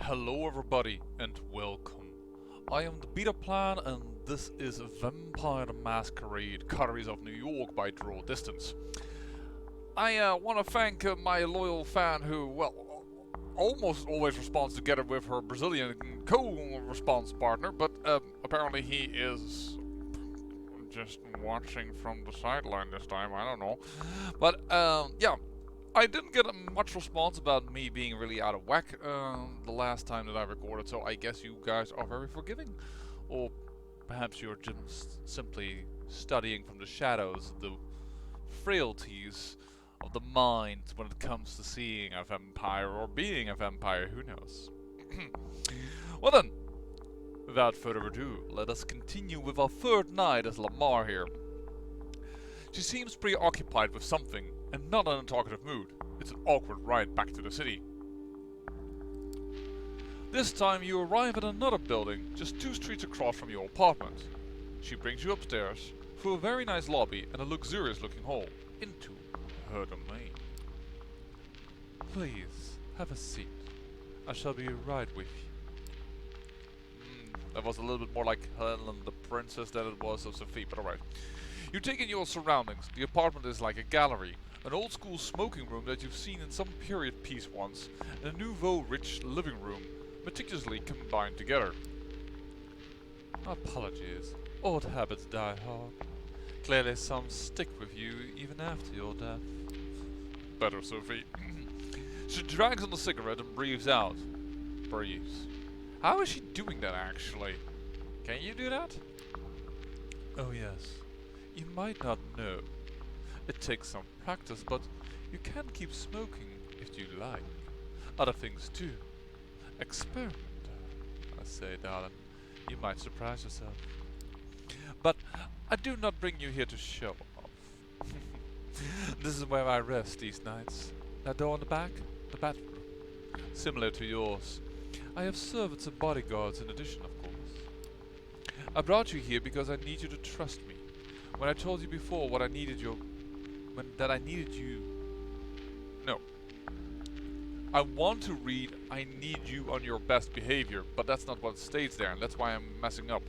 Hello everybody and welcome. I am the Beta Plan and this is Vampire the Masquerade, Coteries of New York by draw distance. I want to thank my loyal fan who, well, almost always responds together with her Brazilian co-response partner, but apparently he is just watching from the sideline this time, I don't know. But yeah, I didn't get much response about me being really out of whack the last time that I recorded, so I guess you guys are very forgiving. Or perhaps you're just simply studying from the shadows the frailties of the mind when it comes to seeing a vampire or being a vampire, who knows. Well then, without further ado, let us continue with our third night as Lamar here. She seems preoccupied with something and not in a talkative mood. It's an awkward ride back to the city. This time you arrive at another building, just 2 streets across from your apartment. She brings you upstairs, through a very nice lobby and a luxurious looking hall, into her domain. Please, have a seat. I shall be right with you. That was a little bit more like Helen the Princess than it was of Sophie, but alright. You take in your surroundings. The apartment is like a gallery. An old school smoking room that you've seen in some period piece once, and a nouveau rich living room, meticulously combined together. Apologies. Old habits die hard. Clearly some stick with you even after your death. Better, Sophie. She drags on the cigarette and breathes out. Breathes. How is she doing that actually? Can you do that? Oh yes. You might not know. It takes some practice, but you can keep smoking if you like. Other things too. Experiment, I say, darling. You might surprise yourself. But I do not bring you here to show off. This is where I rest these nights. That door on the back, the bathroom. Similar to yours. I have servants and bodyguards in addition, of course. I brought you here because I need you to trust me. When I told you before what I needed you... No. I want to read I need you on your best behavior, but that's not what states there, and that's why I'm messing up.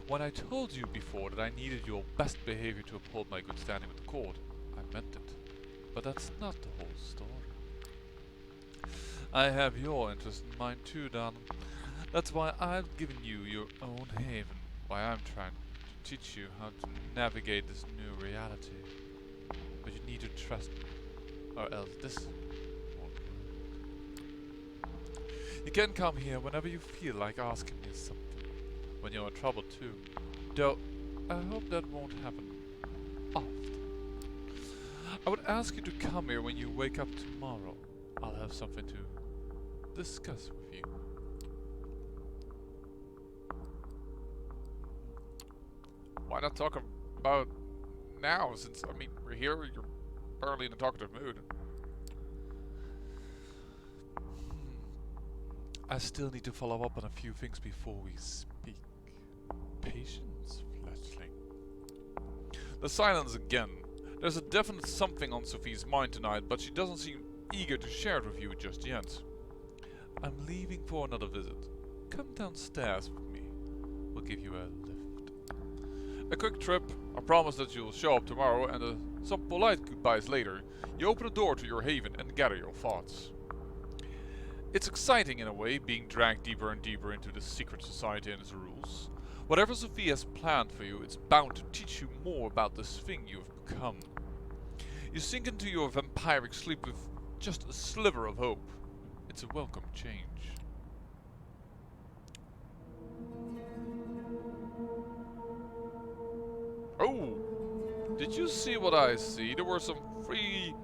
When I told you before that I needed your best behavior to uphold my good standing with the court, I meant it. But that's not the whole story. I have your interest in mind too, darling. That's why I've given you your own haven, why I'm trying to teach you how to navigate this new reality. But you need to trust me, or else this won't work. You can come here whenever you feel like asking me something. When you're in trouble too. Though, I hope that won't happen often. I would ask you to come here when you wake up tomorrow. I'll have something to discuss with you. Why not talk about now, since, I mean, we're here, you're apparently in a talkative mood. I still need to follow up on a few things before we speak. Patience, fledgling. The silence again. There's a definite something on Sophie's mind tonight, but she doesn't seem eager to share it with you just yet. I'm leaving for another visit. Come downstairs with me. We'll give you a lift. A quick trip. I promise that you'll show up tomorrow, and some polite goodbyes later. You open the door to your haven and gather your thoughts. It's exciting in a way, being dragged deeper and deeper into this secret society and its rules. Whatever Sophie has planned for you, it's bound to teach you more about this thing you have become. You sink into your vampiric sleep with just a sliver of hope. It's a welcome change. Oh! Did you see what I see? There were some 3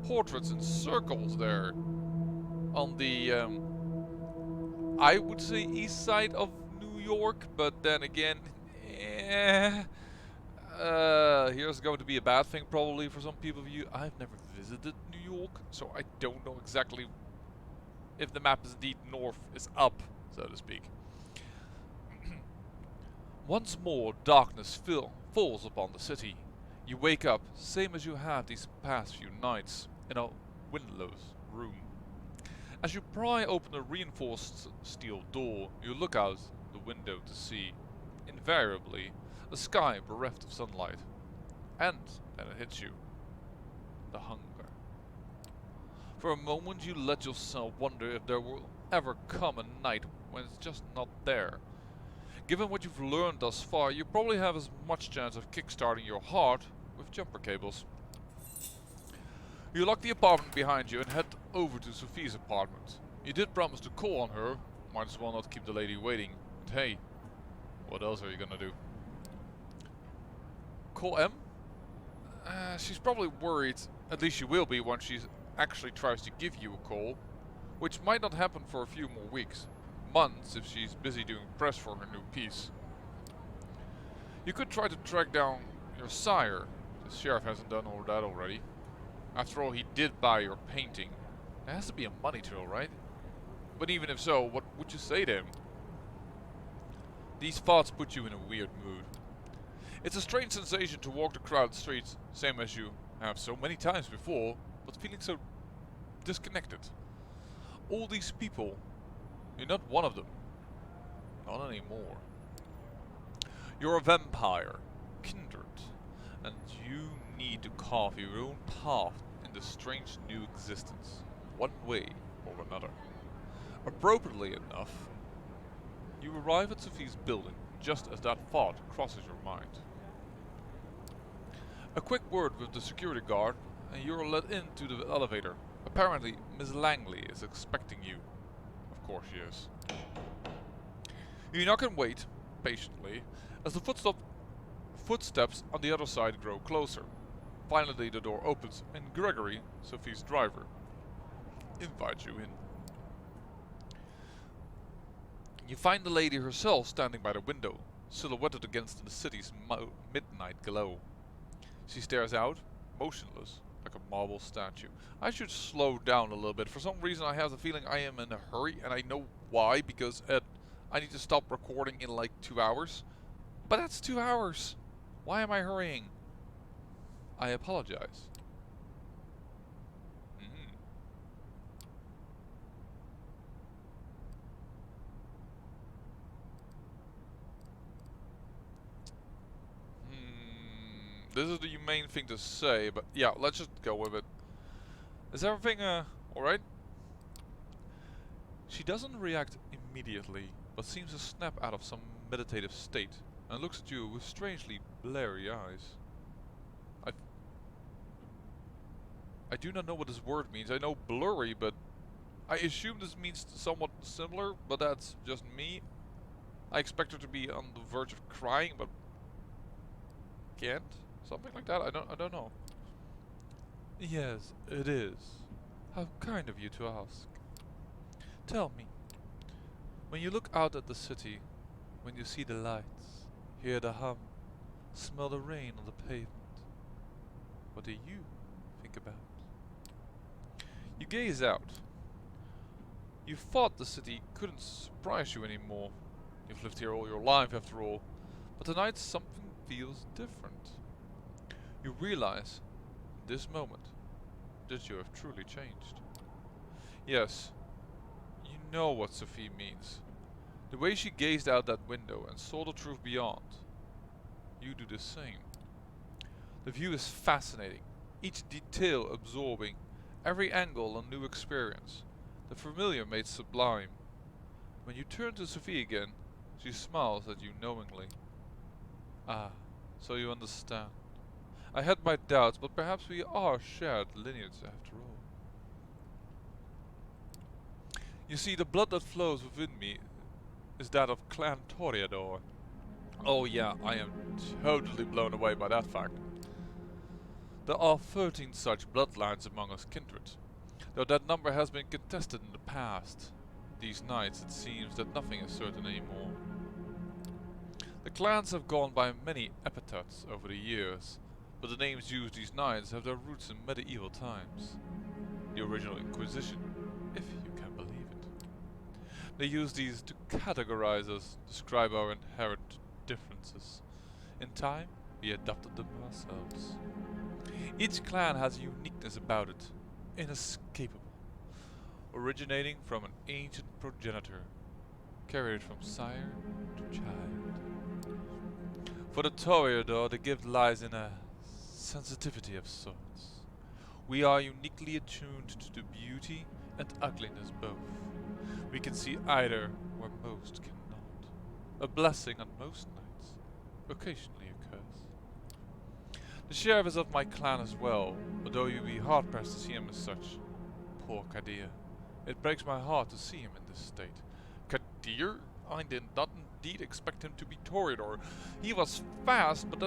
portraits in circles there. On the, I would say east side of New York, but then again, here's going to be a bad thing probably for some people of you. I've never visited New York, so I don't know exactly if the map is indeed north is up, so to speak. Once more, darkness falls upon the city. You wake up, same as you have these past few nights, in a windowless room. As you pry open a reinforced steel door, you look out the window to see, invariably, a sky bereft of sunlight. And then it hits you. The hunger. For a moment you let yourself wonder if there will ever come a night when it's just not there. Given what you've learned thus far, you probably have as much chance of kickstarting your heart with jumper cables. You lock the apartment behind you and head over to Sophie's apartment. You did promise to call on her, might as well not keep the lady waiting. But hey, what else are you gonna do? Call M? She's probably worried, at least she will be when she actually tries to give you a call, which might not happen for a few more weeks, months if she's busy doing press for her new piece. You could try to track down your sire. The sheriff hasn't done all that already. After all, he did buy your painting. There has to be a money trail, right? But even if so, what would you say to him? These thoughts put you in a weird mood. It's a strange sensation to walk the crowded streets, same as you have so many times before, but feeling so disconnected. All these people, you're not one of them. Not anymore. You're a vampire, kindred, and you need to carve your own path in this strange new existence, one way or another. Appropriately enough, you arrive at Sophie's building just as that thought crosses your mind. A quick word with the security guard and you're let into the elevator. Apparently, Miss Langley is expecting you. Of course she is. You knock and wait, patiently, as the footsteps on the other side grow closer. Finally the door opens and Gregory, Sophie's driver, invites you in. You find the lady herself standing by the window, silhouetted against the city's midnight glow. She stares out, motionless, like a marble statue. I should slow down a little bit. For some reason I have the feeling I am in a hurry, and I know why, because I need to stop recording in like 2 hours. But that's 2 hours! Why am I hurrying? I apologize. This is the humane thing to say, but yeah, let's just go with it. Is everything, alright? She doesn't react immediately, but seems to snap out of some meditative state, and looks at you with strangely blurry eyes. I do not know what this word means. I know blurry, but I assume this means somewhat similar, but that's just me. I expect her to be on the verge of crying, but can't? Something like that? I don't know. Yes, it is. How kind of you to ask. Tell me, when you look out at the city, when you see the lights, hear the hum, smell the rain on the pavement, what do you think about? You gaze out. You thought the city couldn't surprise you anymore. You've lived here all your life after all. But tonight something feels different. You realize, in this moment, that you have truly changed. Yes, you know what Sophie means. The way she gazed out that window and saw the truth beyond. You do the same. The view is fascinating, each detail absorbing, every angle a new experience, the familiar made sublime. When you turn to Sophie again, she smiles at you knowingly. Ah, so you understand. I had my doubts, but perhaps we are shared lineage after all. You see, the blood that flows within me is that of Clan Toreador. Oh yeah, I am totally blown away by that fact. There are 13 such bloodlines among us kindred, though that number has been contested in the past. These nights it seems that nothing is certain anymore. The clans have gone by many epithets over the years, but the names used these nights have their roots in medieval times. The original Inquisition, if you can believe it. They used these to categorize us, describe our inherent differences. In time, we adopted them ourselves. Each clan has a uniqueness about it, inescapable. originating from an ancient progenitor, carried from sire to child. For the Toreador, the gift lies in a sensitivity of sorts. We are uniquely attuned to the beauty and ugliness both. We can see either where most cannot. A blessing on most nights, occasionally a curse. The sheriff is of my clan as well, although you'd be hard-pressed to see him as such. Poor Kadir. It breaks my heart to see him in this state. Kadir? I did not indeed expect him to be Toreador. He was fast, but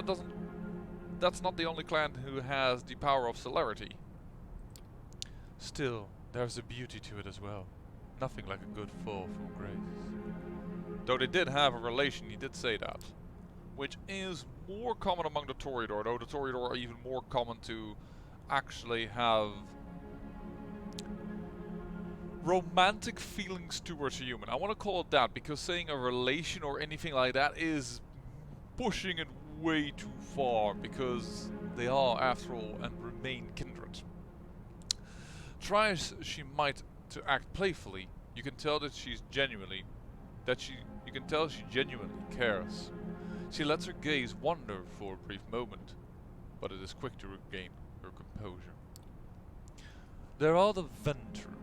that's not the only clan who has the power of celerity. Still, there's a beauty to it as well. Nothing like a good fall from grace. Though they did have a relation, he did say that. Which is more common among the Toreador, though the Toreador are even more common to actually have romantic feelings towards a human. I want to call it that, because saying a relation or anything like that is pushing it way too far, because they are, after all, and remain kindred. Try as she might to act playfully, you can tell that she genuinely cares. She lets her gaze wander for a brief moment, but it is quick to regain her composure. There are the Ventru,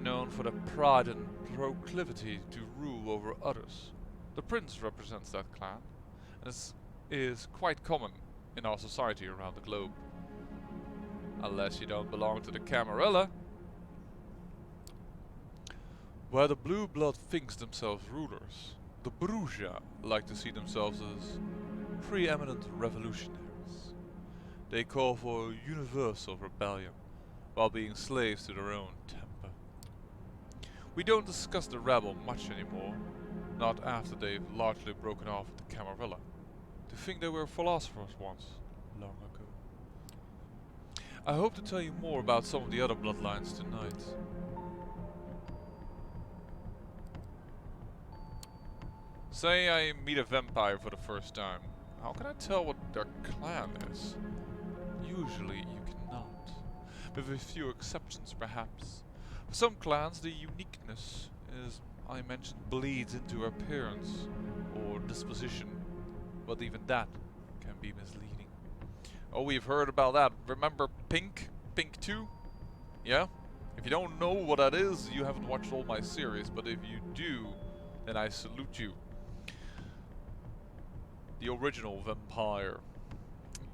known for their pride and proclivity to rule over others. The prince represents that clan, and is quite common in our society around the globe. Unless you don't belong to the Camarilla, where the blue blood thinks themselves rulers. The Borgia like to see themselves as preeminent revolutionaries. They call for a universal rebellion, while being slaves to their own temper. We don't discuss the rebel much anymore, not after they've largely broken off with the Camarilla. To think they were philosophers once, long ago. I hope to tell you more about some of the other bloodlines tonight. Say I meet a vampire for the first time. How can I tell what their clan is? Usually you cannot, with a few exceptions perhaps. For some clans the uniqueness, as I mentioned, bleeds into appearance or disposition, but even that can be misleading. Oh, we've heard about that. Remember Pink? Pink 2? Yeah? If you don't know what that is, you haven't watched all my series, but if you do, then I salute you. The original Vampire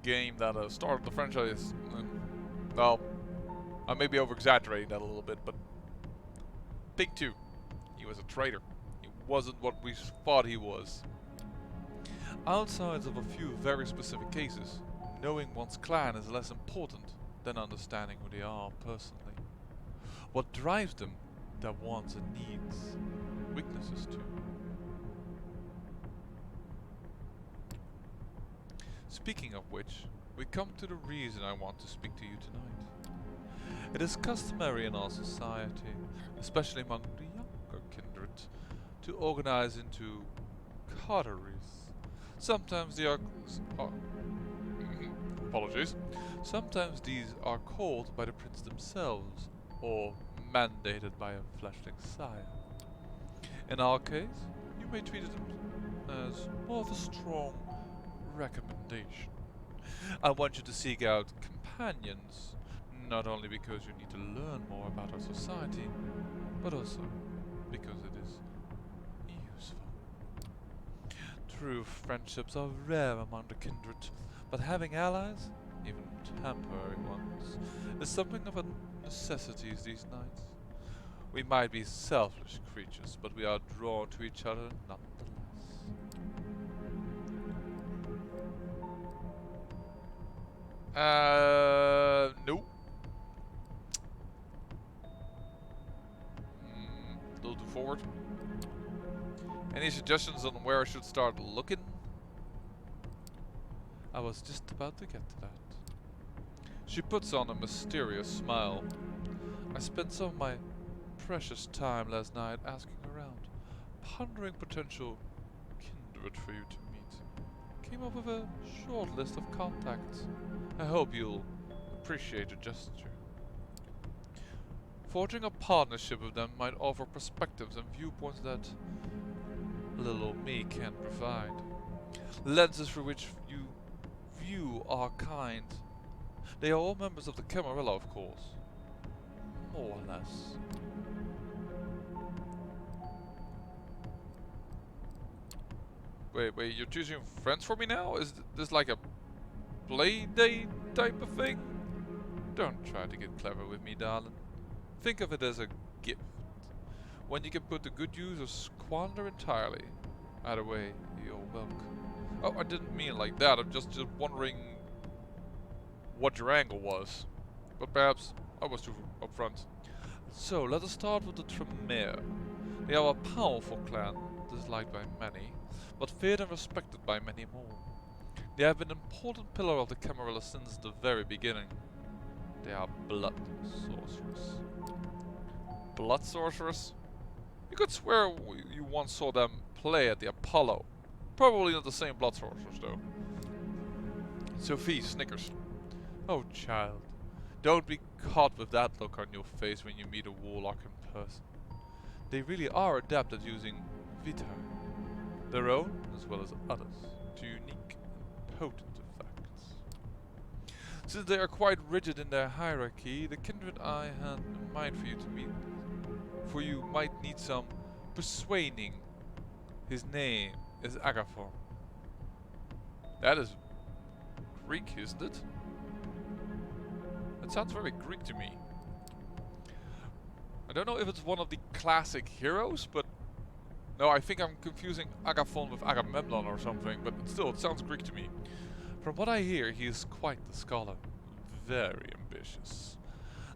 game that started the franchise. Well, I may be over-exaggerating that a little bit, but Pink 2, he was a traitor. He wasn't what we thought he was. Outside of a few very specific cases, knowing one's clan is less important than understanding who they are personally. What drives them, their wants and needs, weaknesses too. Speaking of which, we come to the reason I want to speak to you tonight. It is customary in our society, especially among the younger kindred, to organize into coteries. Sometimes they are apologies. Sometimes these are called by the prince themselves, or mandated by a fleshling sire. In our case, you may treat it as more of a strong recommendation. I want you to seek out companions, not only because you need to learn more about our society, but also because it is useful. True friendships are rare among the kindred, but having allies, even temporary ones, is something of a necessity these nights. We might be selfish creatures, but we are drawn to each other nonetheless. No. A little too forward. Any suggestions on where I should start looking? I was just about to get to that. She puts on a mysterious smile. I spent some of my precious time last night asking around, pondering potential kindred for you to meet. Came up with a short list of contacts. I hope you'll appreciate the gesture. Forging a partnership with them might offer perspectives and viewpoints that little old me can't provide. Lenses through which you view our kind. They are all members of the Camarilla, of course. More or less. Wait, you're choosing friends for me now? Is this like a play date type of thing? Don't try to get clever with me, darling. Think of it as a gift. One you can put to good use or squander entirely. Either way, you're welcome. Oh, I didn't mean like that. I'm just wondering what your angle was. But perhaps I was too upfront. So, let us start with the Tremere. They are a powerful clan, disliked by many, but feared and respected by many more. They have been an important pillar of the Camarilla since the very beginning. They are blood sorcerers. Blood sorcerers? You could swear you once saw them play at the Apollo. Probably not the same blood sorcerers though. Sophie snickers. Oh child, don't be caught with that look on your face when you meet a warlock in person. They really are adept at using Vita, their own as well as others, to unique and potent effects. Since they are quite rigid in their hierarchy, the kindred I had in mind for you to meet, for you might need some persuading. His name is Agathon. That is Greek, isn't it? That sounds very Greek to me. I don't know if it's one of the classic heroes, but no, I think I'm confusing Agathon with Agamemnon or something, but still, it sounds Greek to me. From what I hear, he is quite the scholar. Very ambitious.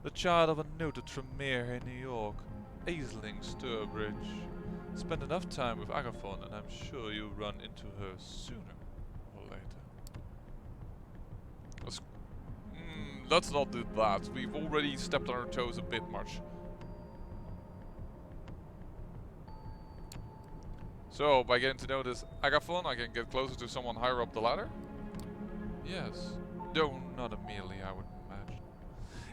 The child of a noted Tremere in New York, Aisling Sturbridge. Spend enough time with Agathon and I'm sure you'll run into her sooner or later. Let's not do that. We've already stepped on our toes a bit much. So, by getting to know this Agathon, I can get closer to someone higher up the ladder? Yes. Though not immediately, I would imagine.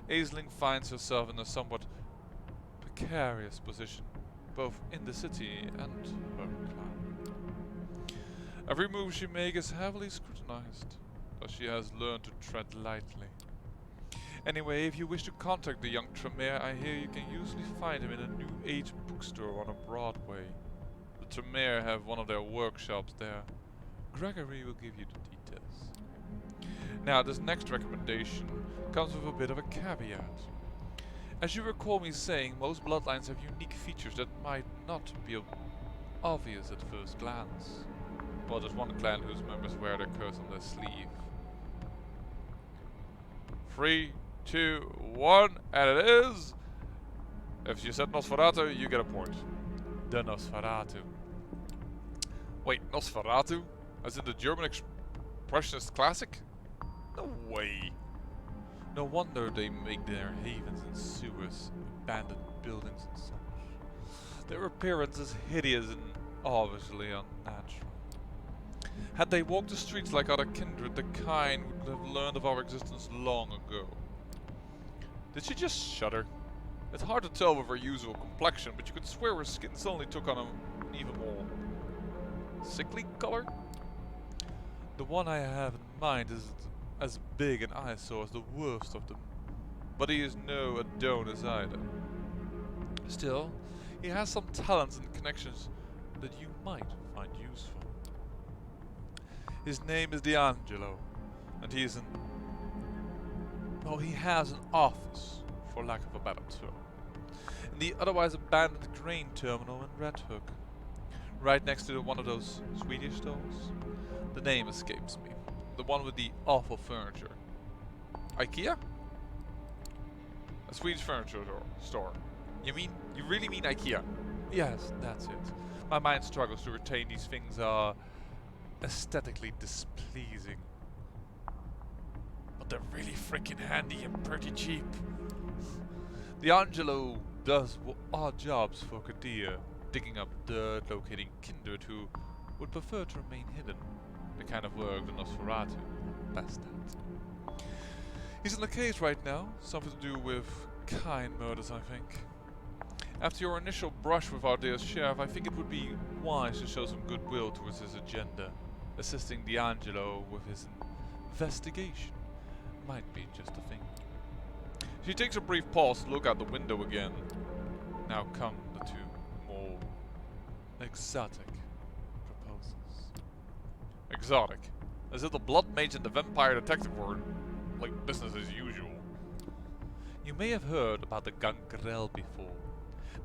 Aisling finds herself in a somewhat precarious position, both in the city and her clan. Every move she makes is heavily scrutinized, but she has learned to tread lightly. Anyway, if you wish to contact the young Tremere, I hear you can usually find him in a New Age bookstore on a Broadway. The Tremere have one of their workshops there. Gregory will give you the details. Now, this next recommendation comes with a bit of a caveat. As you recall me saying, most bloodlines have unique features that might not be obvious at first glance. Well, there's one clan whose members wear their curse on their sleeve. 3, 2, 1, and it is... If you said Nosferatu, you get a point. The Nosferatu. Wait, Nosferatu? As in the German expressionist classic? No way. No wonder they make their havens in sewers, abandoned buildings and such. Their appearance is hideous and obviously unnatural. Had they walked the streets like other kindred, the kind would have learned of our existence long ago. Did she just shudder? It's hard to tell with her usual complexion, but you could swear her skin suddenly took on an even more sickly color. The one I have in mind is as big an eyesore as the worst of them, but he is no Adonis either. Still, he has some talents and connections that you might find useful. His name is D'Angelo, and he has an office, for lack of a better term, in the otherwise abandoned grain terminal in Red Hook, right next to one of those Swedish stores. The name escapes me. The one with the awful furniture. IKEA? A Swedish furniture store. You really mean IKEA? Yes, that's it. My mind struggles to retain these things are aesthetically displeasing. But they're really freaking handy and pretty cheap. D'Angelo does odd jobs for Kadir, digging up dirt, locating kindred who would prefer to remain hidden. The kind of work the Nosferatu best at. He's in the case right now, something to do with kind murders, I think. After your initial brush with our dear sheriff, I think it would be wise to show some goodwill towards his agenda. Assisting D'Angelo with his investigation might be just a thing. She takes a brief pause to look out the window again. Now come the two more exotic proposals. Exotic? As if the blood mage and the vampire detective were like business as usual. You may have heard about the Gangrel before.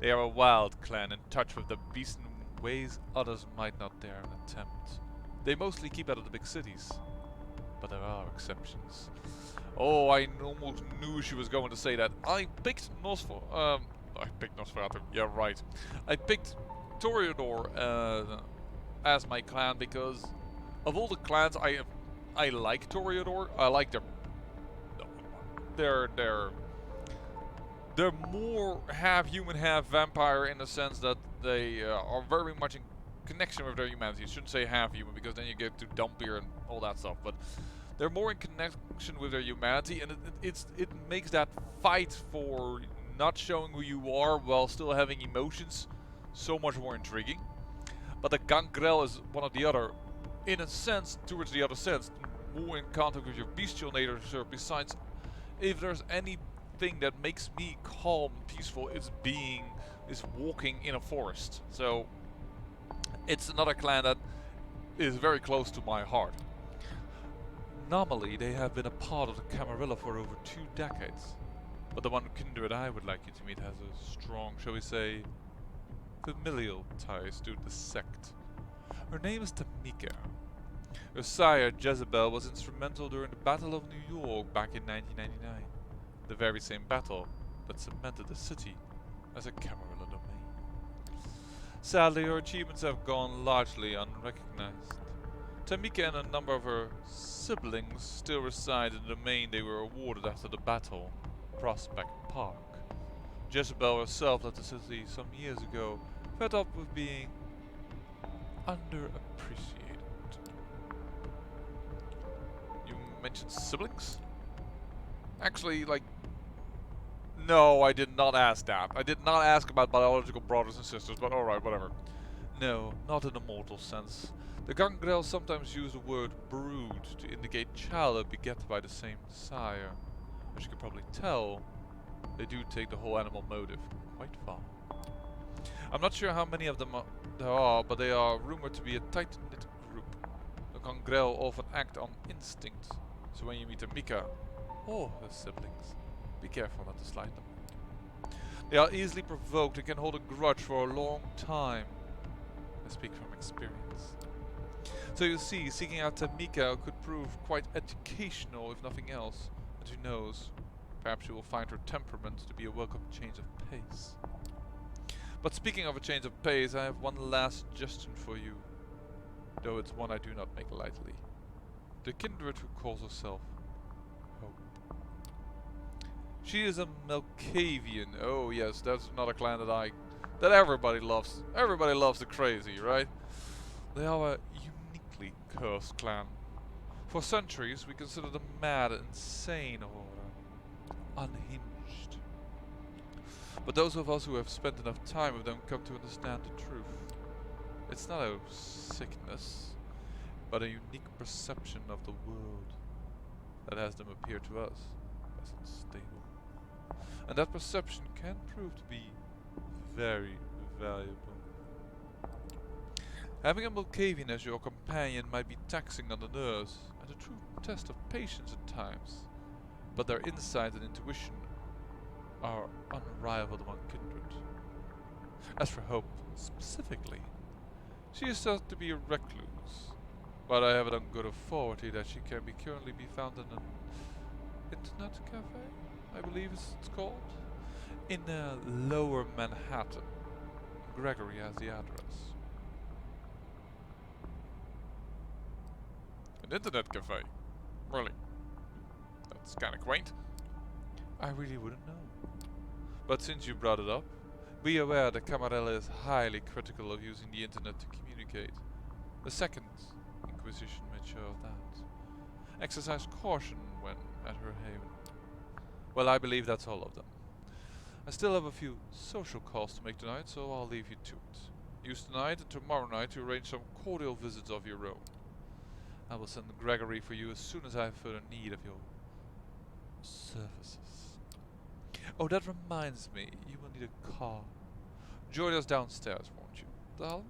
They are a wild clan in touch with the beasts in ways others might not dare an attempt. They mostly keep out of the big cities, but there are exceptions. Oh, I almost knew she was going to say that. I picked Nosferatu. Yeah, right. I picked Toreador as my clan because of all the clans, I like Toreador. I like they're more half human, half vampire in the sense that they are very much in connection with their humanity. You shouldn't say half human because then you get to dumpier and all that stuff. But they're more in connection with their humanity, and it makes that fight for not showing who you are while still having emotions so much more intriguing. But the Gangrel is one of the other, in a sense, towards the other sense, more in contact with your bestial nature. Besides, if there's anything that makes me calm and peaceful, it's walking in a forest. So it's another clan that is very close to my heart. Nominally, they have been a part of the Camarilla for over 2 decades. But the one kindred I would like you to meet has a strong, shall we say, familial ties to the sect. Her name is Tamika. Her sire, Jezebel, was instrumental during the Battle of New York back in 1999. The very same battle that cemented the city as a Camarilla domain. Sadly, her achievements have gone largely unrecognized. Tamika and a number of her siblings still reside in the domain they were awarded after the battle, Prospect Park. Jezebel herself left the city some years ago, fed up with being underappreciated. You mentioned siblings? Actually, no, I did not ask that. I did not ask about biological brothers and sisters, but alright, whatever. No, not in a mortal sense. The Gangrel sometimes use the word brood to indicate child beget by the same sire. As you can probably tell, they do take the whole animal motive quite far. I'm not sure how many of them there are, but they are rumored to be a tight-knit group. The Gangrel often act on instinct, so when you meet a Mika or her siblings, be careful not to slight them. They are easily provoked and can hold a grudge for a long time. I speak from experience. So you see, seeking out Tamika could prove quite educational if nothing else. And who knows, perhaps you will find her temperament to be a welcome change of pace. But speaking of a change of pace, I have one last suggestion for you, though it's one I do not make lightly. The kindred who calls herself Hope. She is a Malkavian. Oh yes, that's another clan that everybody loves. Everybody loves the crazy, right? They are a uniquely cursed clan. For centuries, we considered them mad, insane, or unhinged. But those of us who have spent enough time with them come to understand the truth. It's not a sickness, but a unique perception of the world that has them appear to us as unstable. And that perception can prove to be very valuable. Having a Malkavian as your companion might be taxing on the nerves and a true test of patience at times, but their insight and intuition are unrivaled among kindred. As for Hope specifically, she is said to be a recluse, but I have it on good authority that she can currently be found in an internet cafe, I believe it's called, in Lower Manhattan. Gregory has the address. An internet cafe? Really? That's kinda quaint. I really wouldn't know. But since you brought it up, be aware that Camarilla is highly critical of using the internet to communicate. The Second Inquisition made sure of that. Exercise caution when at her haven. Well, I believe that's all of them. I still have a few social calls to make tonight, so I'll leave you to it. Use tonight and tomorrow night to arrange some cordial visits of your own. I will send Gregory for you as soon as I have further need of your services. Oh, that reminds me, you will need a car. Join us downstairs, won't you, darling?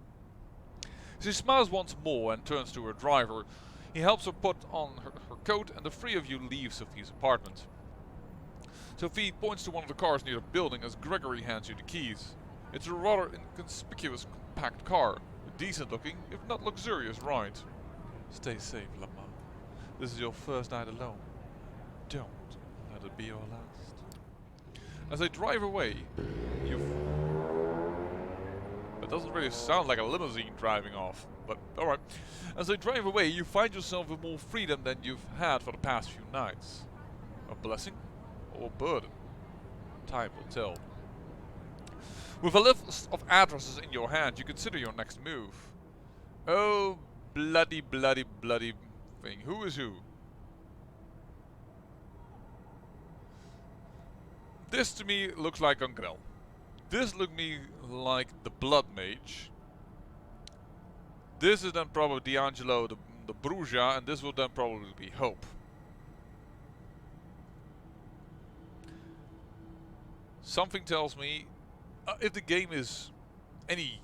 She smiles once more and turns to her driver. He helps her put on her coat, and the three of you leave Sophie's apartment. Sophie points to one of the cars near the building as Gregory hands you the keys. It's a rather inconspicuous compact car. A decent looking, if not luxurious, ride. Stay safe, Lamar. This is your first night alone. Don't let it be your last. As they drive away, it doesn't really sound like a limousine driving off, but alright. As they drive away, you find yourself with more freedom than you've had for the past few nights. A blessing or a burden? Time will tell. With a list of addresses in your hand, you consider your next move. Oh, bloody thing. Who is who? This to me looks like Gangrel. This looks me like the Blood Mage. This is then probably D'Angelo the Bruja, and this will then probably be Hope. Something tells me, if the game is any...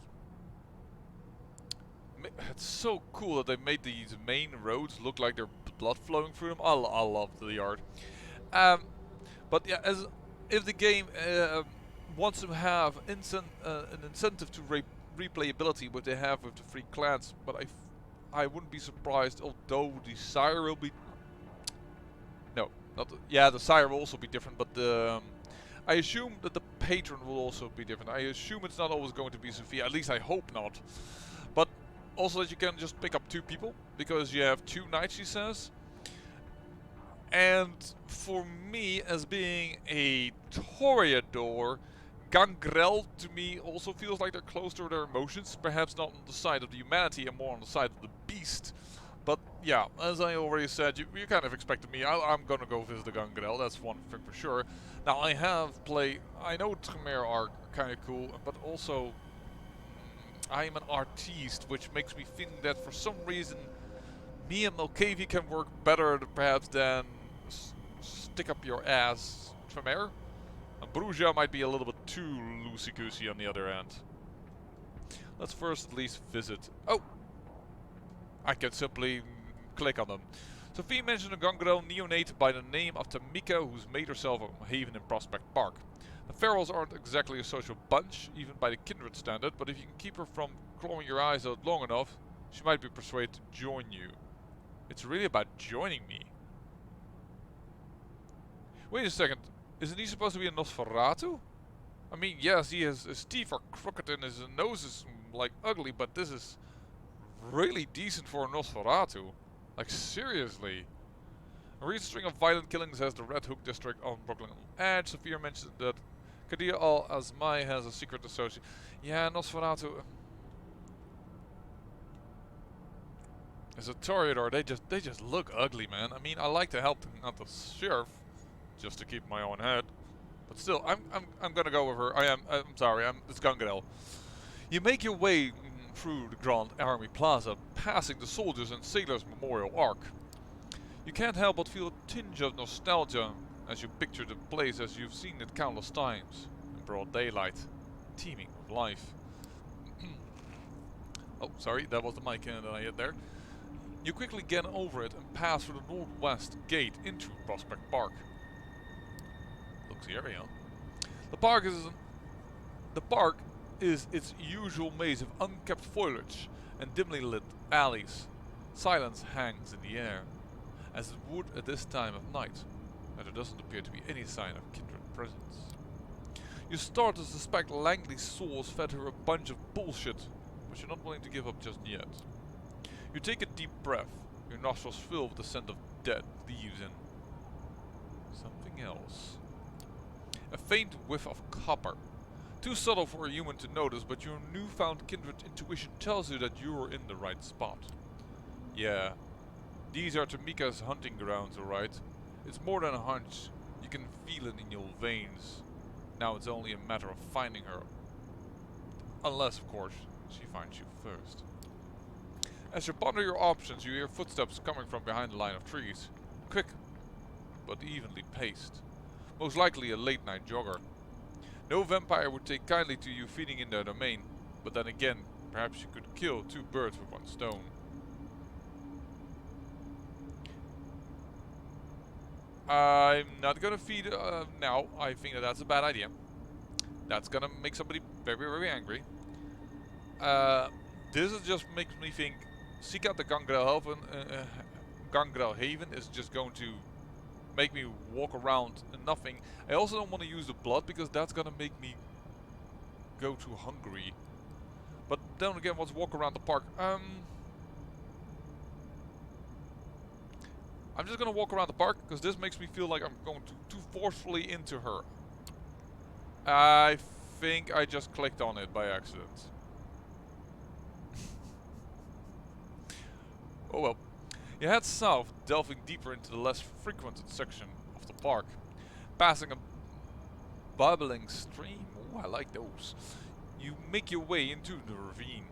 It's so cool that they made these main roads look like there's blood flowing through them. I love the art. But yeah, if the game wants to have an incentive to replayability, what they have with the three clans, but I wouldn't be surprised, although the sire will be... No, not the, yeah, the sire will also be different, but the... I assume that the patron will also be different. I assume it's not always going to be Sophia, at least I hope not. But also that you can just pick up 2 people, because you have 2 knights, she says. And for me, as being a Toreador, Gangrel to me also feels like they're close to their emotions. Perhaps not on the side of the humanity and more on the side of the beast. But yeah, as I already said, you kind of expected me. I'm gonna go visit the Gangrel, that's one thing for sure. Now I know Tremere are kind of cool, but also I am an artiste, which makes me think that for some reason me and Malkavi can work better perhaps than stick up your ass Tremere. And Bruja might be a little bit too loosey-goosey on the other end. Let's first at least visit... Oh! I can simply click on them. Sophie mentioned a Gangrel neonate by the name of Tamika, who's made herself a haven in Prospect Park. The Ferals aren't exactly a social bunch, even by the kindred standard, but if you can keep her from clawing your eyes out long enough, she might be persuaded to join you. It's really about joining me. Wait a second, isn't he supposed to be a Nosferatu? I mean, yes, his teeth are crooked and his nose is like ugly, but this is really decent for a Nosferatu. Like, seriously. A recent string of violent killings has the Red Hook district on Brooklyn on edge. Sophia mentioned that Kadir al-Azmai has a secret associate. Yeah, Nosferatu is a Toreador. They just look ugly, man. I mean, I like to help out the sheriff just to keep my own head, but still, I'm gonna go with her. I'm sorry. It's Gangrel. You make your way through the Grand Army Plaza, passing the Soldiers and Sailors Memorial Arc. You can't help but feel a tinge of nostalgia as you picture the place as you've seen it countless times, in broad daylight, teeming with life. Oh, sorry, that was the mic that I hit there. You quickly get over it and pass through the northwest gate into Prospect Park. Looks eerie, huh? The park is its usual maze of unkept foliage and dimly lit alleys. Silence hangs in the air, as it would at this time of night, and there doesn't appear to be any sign of kindred presence. You start to suspect Langley's source fed her a bunch of bullshit, but you're not willing to give up just yet. You take a deep breath, your nostrils fill with the scent of dead leaves and something else. A faint whiff of copper. Too subtle for a human to notice, but your newfound kindred intuition tells you that you're in the right spot. Yeah, these are Tamika's hunting grounds, alright. It's more than a hunch. You can feel it in your veins. Now it's only a matter of finding her. Unless, of course, she finds you first. As you ponder your options, you hear footsteps coming from behind the line of trees. Quick, but evenly paced. Most likely a late night jogger. No vampire would take kindly to you feeding in their domain, but then again, perhaps you could kill two birds with one stone. I'm not gonna feed now. I think that that's a bad idea. That's gonna make somebody very, very angry. This is just makes me think. Seek out the Gangrel Haven is just going to make me walk around and nothing. I also don't want to use the blood because that's gonna make me go too hungry. But then again, let's walk around the park. I'm just gonna walk around the park because this makes me feel like I'm going too forcefully into her. I think I just clicked on it by accident. Oh well. You head south, delving deeper into the less frequented section of the park. Passing a bubbling stream, oh I like those. You make your way into the ravine.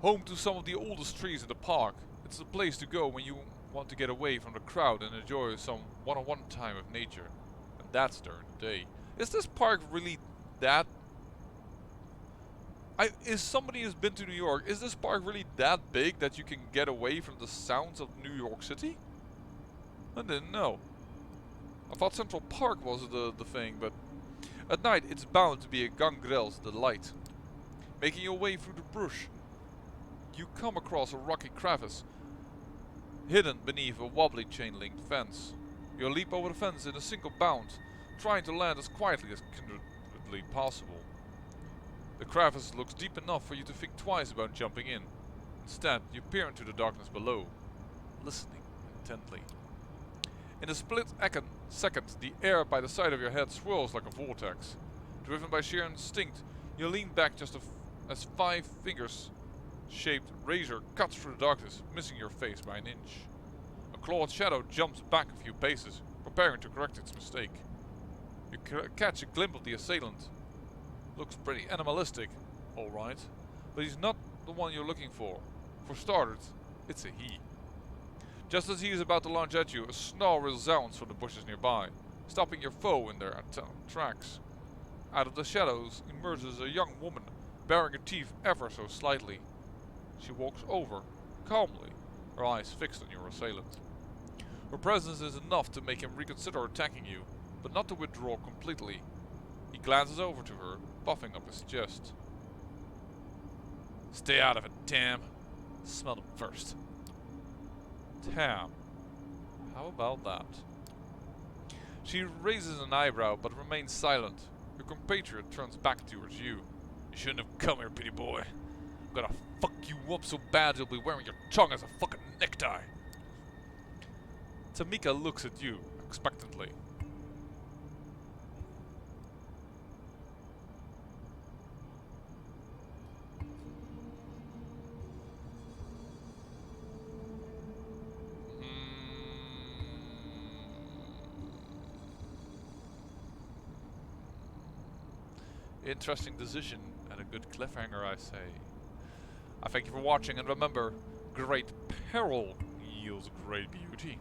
Home to some of the oldest trees in the park, it's the place to go when you want to get away from the crowd and enjoy some one-on-one time with nature. And that's during the day. Is this park really that... Is somebody who's been to New York, is this park really that big that you can get away from the sounds of New York City? I didn't know. I thought Central Park was the thing, but at night it's bound to be a gangrel's delight. Making your way through the brush, you come across a rocky crevice, hidden beneath a wobbly chain-linked fence. You'll leap over the fence in a single bound, trying to land as quietly as kindredly possible. The crevice looks deep enough for you to think twice about jumping in. Instead, you peer into the darkness below, listening intently. In a split second, the air by the side of your head swirls like a vortex. Driven by sheer instinct, you lean back just as 5 fingers-shaped razor cuts through the darkness, missing your face by an inch. A clawed shadow jumps back a few paces, preparing to correct its mistake. You catch a glimpse of the assailant. Looks pretty animalistic, alright, but he's not the one you're looking for. For starters, it's a he. Just as he is about to launch at you, a snarl resounds from the bushes nearby, stopping your foe in their tracks. Out of the shadows emerges a young woman, baring her teeth ever so slightly. She walks over, calmly, her eyes fixed on your assailant. Her presence is enough to make him reconsider attacking you, but not to withdraw completely. He glances over to her, puffing up his chest. Stay out of it, Tam. Smell them first. Tam. How about that? She raises an eyebrow but remains silent. Your compatriot turns back towards you. You shouldn't have come here, pretty boy. I'm gonna fuck you up so bad you'll be wearing your tongue as a fucking necktie. Tamika looks at you expectantly. Interesting decision and a good cliffhanger, I say. I thank you for watching, and remember, great peril yields great beauty.